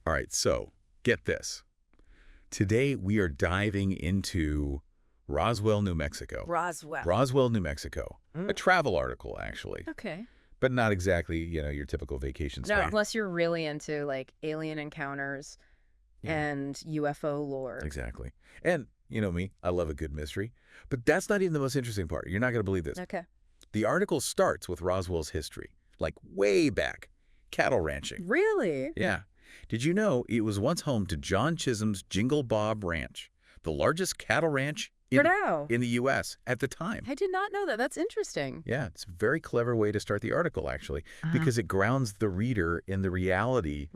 All right, so get this. Today we are diving into Roswell, New Mexico. Roswell. Roswell, New Mexico. A travel article, actually. Okay. But not exactly, your typical vacation No, spot. unless you're really into, like, alien encounters and UFO lore. Exactly. And, you know me, I love a good mystery. But that's not even the most interesting part. You're not going to believe this. Okay. The article starts with Roswell's history, like way back. Cattle ranching. Really? Yeah. Did you know it was once home to John Chisholm's Jingle Bob Ranch, the largest cattle ranch in the U.S. at the time? I did not know that. That's interesting. Yeah, it's a very clever way to start the article, actually, because it grounds the reader in the reality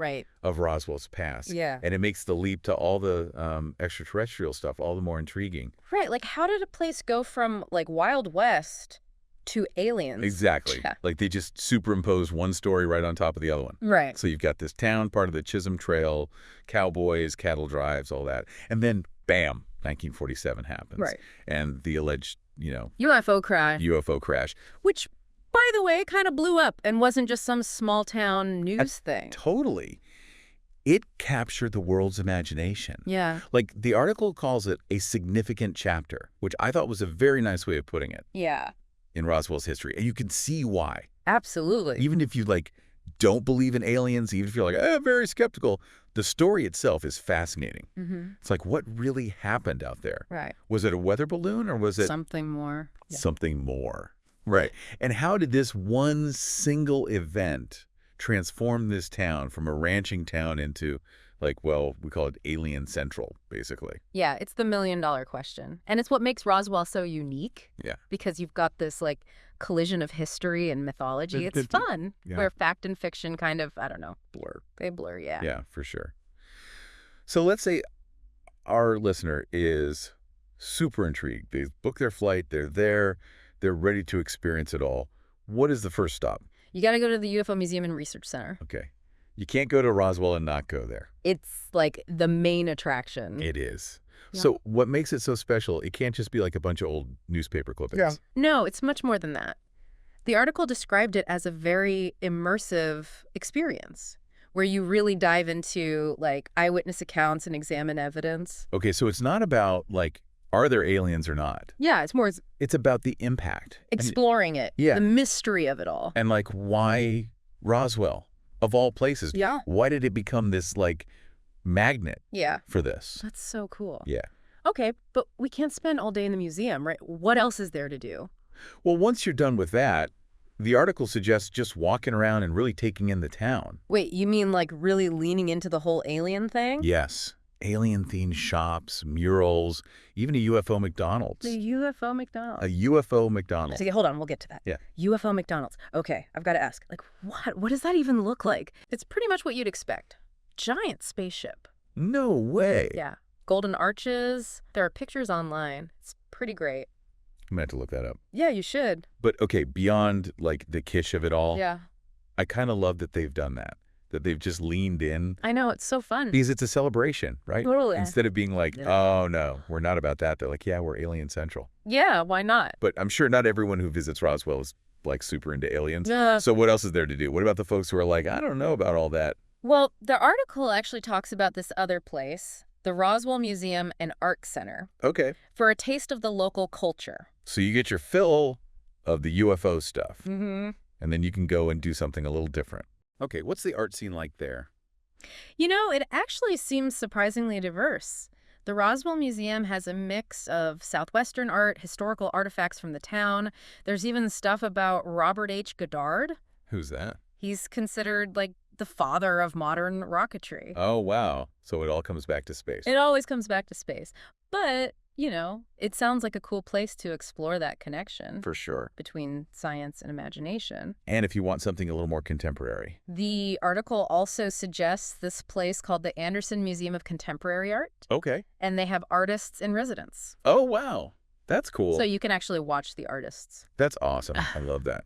of Roswell's past. Yeah. And it makes the leap to all the extraterrestrial stuff all the more intriguing. Right. Like, how did a place go from, like, Wild West to aliens? Exactly. Yeah. Like, they just superimpose one story right on top of the other one. Right. So you've got this town, part of the Chisholm Trail, cowboys, cattle drives, all that. And then, bam, 1947 happens. Right. And the alleged, UFO crash. UFO crash. Which, by the way, kind of blew up and wasn't just some small town news thing. Totally. It captured the world's imagination. Yeah. Like, the article calls it a significant chapter, which I thought was a very nice way of putting it. Yeah. In Roswell's history. And you can see why. Absolutely. Even if you, don't believe in aliens, even if you're very skeptical, the story itself is fascinating. It's like, what really happened out there? Right. Was it a weather balloon or was it something more? Yeah. Something more. Right. And how did this one single event transform this town from a ranching town into, we call it Alien Central, basically? Yeah, it's the million-dollar question. And it's what makes Roswell so unique. Yeah. Because you've got this, collision of history and mythology. It's fun. Yeah. Where fact and fiction kind of, I don't know. Blur. They blur, yeah. Yeah, for sure. So let's say our listener is super intrigued. They've booked their flight. They're there. They're ready to experience it all. What is the first stop? You got to go to the UFO Museum and Research Center. Okay. You can't go to Roswell and not go there. It's the main attraction. It is. Yeah. So what makes it so special? It can't just be a bunch of old newspaper clippings. Yeah. No, it's much more than that. The article described it as a very immersive experience where you really dive into eyewitness accounts and examine evidence. Okay, so it's not about are there aliens or not? Yeah, it's more It's about the impact. exploring it. Yeah. The mystery of it all. And why Roswell of all places? Yeah. Why did it become this magnet for this? That's so cool. Yeah. Okay, but we can't spend all day in the museum, right? What else is there to do? Well, once you're done with that, the article suggests just walking around and really taking in the town. Wait, you mean really leaning into the whole alien thing? Yes. Alien-themed shops, murals, even a UFO McDonald's. The UFO McDonald's. A UFO McDonald's. Okay, hold on, we'll get to that. Yeah. UFO McDonald's. Okay, I've got to ask, what does that even look like? It's pretty much what you'd expect. Giant spaceship. No way. Yeah. Golden arches. There are pictures online. It's pretty great. I'm going to have to look that up. Yeah, you should. But, okay, beyond, the kitsch of it all, Yeah. I kind of love that they've done that they've just leaned in. I know, it's so fun. Because it's a celebration, right? Totally. Instead of being oh, no, we're not about that. They're yeah, we're Alien Central. Yeah, why not? But I'm sure not everyone who visits Roswell is, super into aliens. Yeah. So what else is there to do? What about the folks who are I don't know about all that? Well, the article actually talks about this other place, the Roswell Museum and Art Center, Okay. for a taste of the local culture. So you get your fill of the UFO stuff. Mm-hmm. And then you can go and do something a little different. Okay, what's the art scene like there? It actually seems surprisingly diverse. The Roswell Museum has a mix of Southwestern art, historical artifacts from the town. There's even stuff about Robert H. Goddard. Who's that? He's considered the father of modern rocketry. Oh, wow. So it all comes back to space. It always comes back to space. But, it sounds like a cool place to explore that connection. For sure. Between science and imagination. And if you want something a little more contemporary. The article also suggests this place called the Anderson Museum of Contemporary Art. Okay. And they have artists in residence. Oh, wow. That's cool. So you can actually watch the artists. That's awesome. I love that.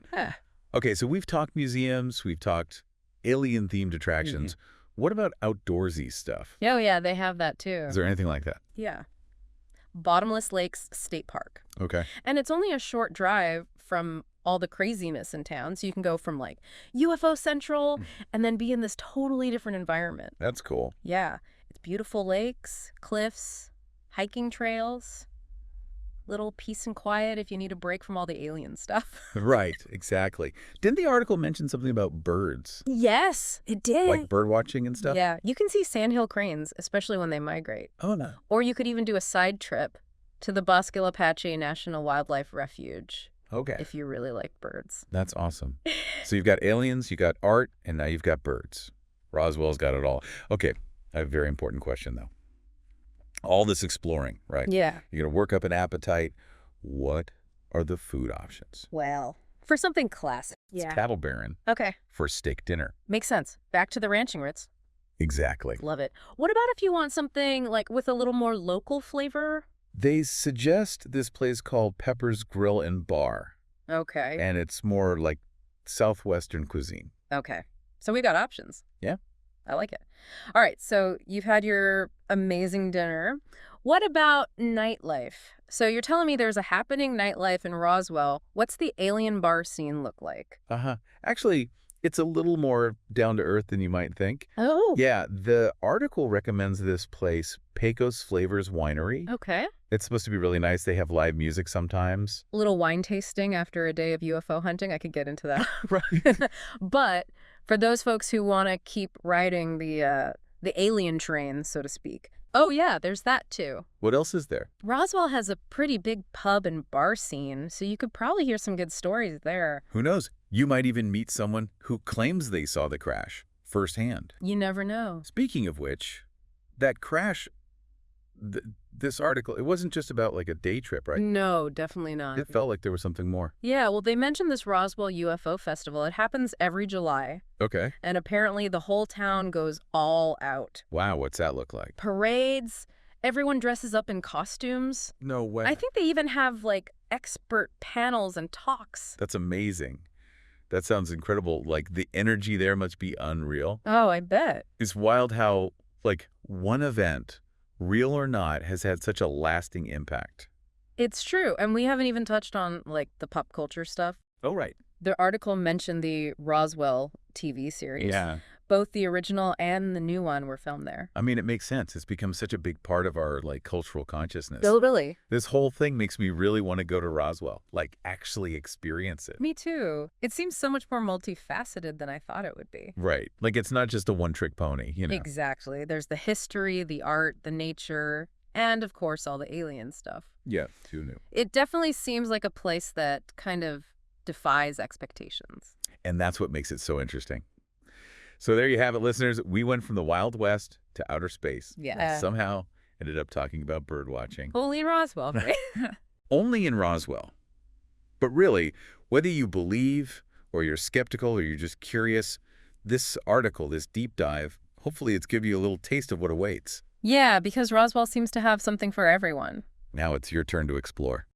Okay, so we've talked museums. We've talked alien-themed attractions. What about outdoorsy stuff? Oh, yeah, they have that too. Is there anything like that? Yeah. Bottomless Lakes State Park. Okay. And it's only a short drive from all the craziness in town. So you can go from like UFO Central and then be in this totally different environment. That's cool. Yeah. It's beautiful lakes, cliffs, hiking trails, little peace and quiet if you need a break from all the alien stuff. Right, exactly. Didn't the article mention something about birds? Yes, it did. Like bird watching and stuff? Yeah, you can see sandhill cranes, especially when they migrate. Oh, no. Or you could even do a side trip to the Bosque Apache National Wildlife Refuge. Okay. If you really like birds. That's awesome. So you've got aliens, you got art, and now you've got birds. Roswell's got it all. Okay, I have a very important question, though. All this exploring, right? Yeah. You're going to work up an appetite. What are the food options? Well, for something classic. It's Cattle Baron Okay. for steak dinner. Makes sense. Back to the ranching Ritz. Exactly. Love it. What about if you want something like with a little more local flavor? They suggest this place called Pepper's Grill and Bar, Okay. and it's more like Southwestern cuisine. Okay. So we got options. Yeah. I like it. All right. So you've had your amazing dinner. What about nightlife? So you're telling me there's a happening nightlife in Roswell. What's the alien bar scene look like? Uh-huh. Actually, it's a little more down to earth than you might think. Oh. Yeah, the article recommends this place, Pecos Flavors Winery. Okay. It's supposed to be really nice. They have live music sometimes. A little wine tasting after a day of UFO hunting. I could get into that. Right. But for those folks who want to keep riding the alien train, so to speak. Oh, yeah, there's that too. What else is there? Roswell has a pretty big pub and bar scene, so you could probably hear some good stories there. Who knows? You might even meet someone who claims they saw the crash firsthand. You never know. Speaking of which, that crash, this article, it wasn't just about like a day trip, right? No, definitely not. It felt like there was something more. Yeah, well, they mentioned this Roswell UFO Festival. It happens every July, Okay. and apparently the whole town goes all out. Wow, what's that look like? Parades, everyone dresses up in costumes. No way. I think they even have, like, expert panels and talks. That's amazing. That sounds incredible. Like, the energy there must be unreal. Oh, I bet. It's wild how, like, one event, real or not, has had such a lasting impact. It's true, and we haven't even touched on, like, the pop culture stuff. Oh, right. The article mentioned the Roswell TV series. Yeah. Both the original and the new one were filmed there. I mean, it makes sense. It's become such a big part of our, like, cultural consciousness. Totally. This whole thing makes me really want to go to Roswell, like, actually experience it. Me too. It seems so much more multifaceted than I thought it would be. Right. Like, it's not just a one-trick pony, you know. Exactly. There's the history, the art, the nature, and, of course, all the alien stuff. Yeah, too new. It definitely seems like a place that kind of defies expectations. And that's what makes it so interesting. So there you have it, listeners. We went from the Wild West to outer space. Yeah. And somehow ended up talking about bird watching. Only in Roswell, right? Only in Roswell. But really, whether you believe or you're skeptical or you're just curious, this article, this deep dive, hopefully it's given you a little taste of what awaits. Yeah, because Roswell seems to have something for everyone. Now it's your turn to explore.